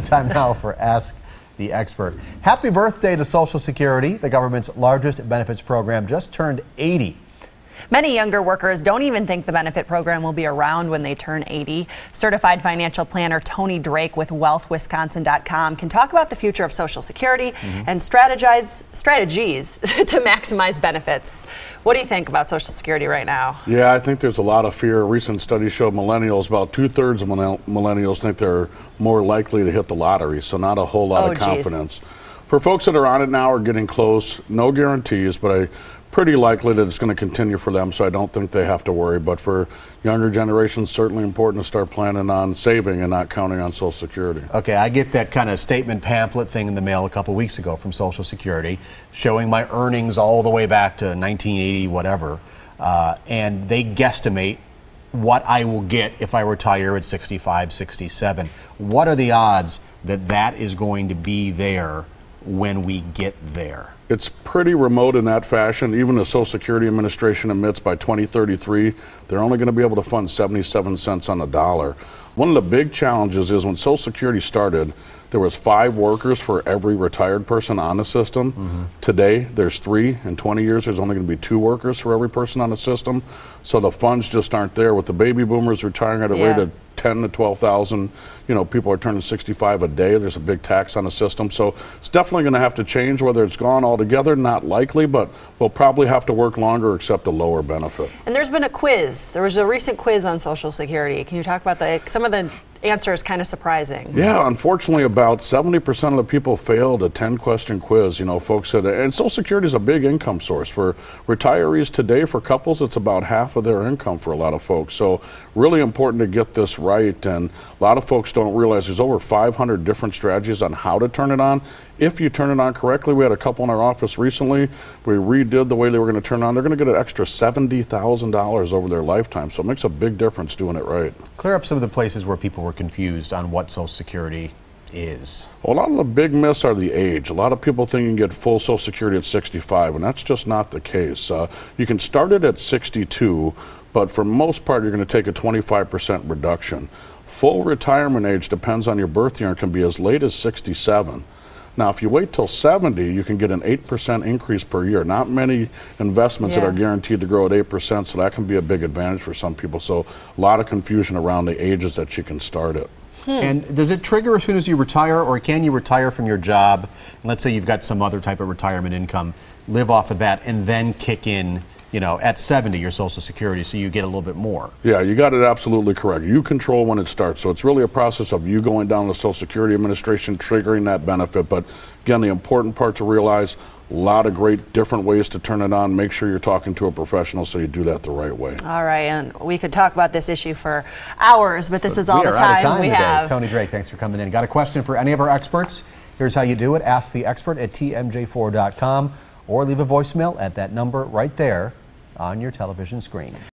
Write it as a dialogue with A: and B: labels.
A: Time now for Ask the Expert. Happy birthday to Social Security. The government's largest benefits program just turned 80.
B: Many younger workers don't even think the benefit program will be around when they turn 80. Certified financial planner Tony Drake with wealthwisconsin.com can talk about the future of Social Security and strategies to maximize benefits. What do you think about Social Security right now?
C: Yeah, I think there's a lot of fear. Recent studies show millennials, about 2/3 of millennials think they're more likely to hit the lottery, so not a whole lot of confidence. For folks that are on it now or getting close, no guarantees, but pretty likely that it's going to continue for them, so I don't think they have to worry. But for younger generations, certainly important to start planning on saving and not counting on Social Security.
A: Okay, I get that kind of statement pamphlet thing in the mail a couple weeks ago from Social Security showing my earnings all the way back to 1980, whatever, and they guesstimate what I will get if I retire at 65, 67. What are the odds that that is going to be there when we get there?
C: It's pretty remote in that fashion. Even the Social Security Administration admits by 2033, they're only going to be able to fund 77 cents on the dollar. One of the big challenges is when Social Security started, there was 5 workers for every retired person on the system. Today, there's 3. In 20 years, there's only going to be 2 workers for every person on the system. So the funds just aren't there. With the baby boomers retiring at a rate of 10 to 12,000, people are turning 65 a day. There's a big tax on the system. So it's definitely going to have to change. Whether it's gone altogether, not likely, but we'll probably have to work longer or accept a lower benefit.
B: And there's been a quiz. There was a recent quiz on Social Security. Can you talk about some of the answers? Kind of surprising.
C: Yeah, unfortunately, about 70% of the people failed a 10-question quiz. Folks said, and Social Security is a big income source for retirees today. For couples, it's about half of their income for a lot of folks. So really important to get this right. And a lot of folks don't realize there's over 500 different strategies on how to turn it on. If you turn it on correctly, we had a couple in our office recently. We redid the way they were going to turn it on. They're going to get an extra $70,000 over their lifetime. So it makes a big difference doing it right.
A: Clear up some of the places where people were confused on what Social Security is.
C: Well, a lot of the big myths are the age. A lot of people think you can get full Social Security at 65, and that's just not the case. You can start it at 62, but for most part, you're going to take a 25% reduction. Full retirement age depends on your birth year and can be as late as 67. Now, if you wait till 70, you can get an 8% increase per year. Not many investments that are guaranteed to grow at 8%, so that can be a big advantage for some people. So a lot of confusion around the ages that you can start it.
A: And does it trigger as soon as you retire, or can you retire from your job? Let's say you've got some other type of retirement income, live off of that, and then kick in, at 70, your Social Security, so you get a little bit more.
C: Yeah, you got it absolutely correct. You control when it starts. So it's really a process of you going down to the Social Security Administration, triggering that benefit. But again, the important part to realize, a lot of great different ways to turn it on. Make sure you're talking to a professional so you do that the right way.
B: All right, and we could talk about this issue for hours, but this is all the time we have.
A: Tony Drake, thanks for coming in. Got a question for any of our experts? Here's how you do it. Ask the expert at WTMJ-TV.com or leave a voicemail at that number right there on your television screen.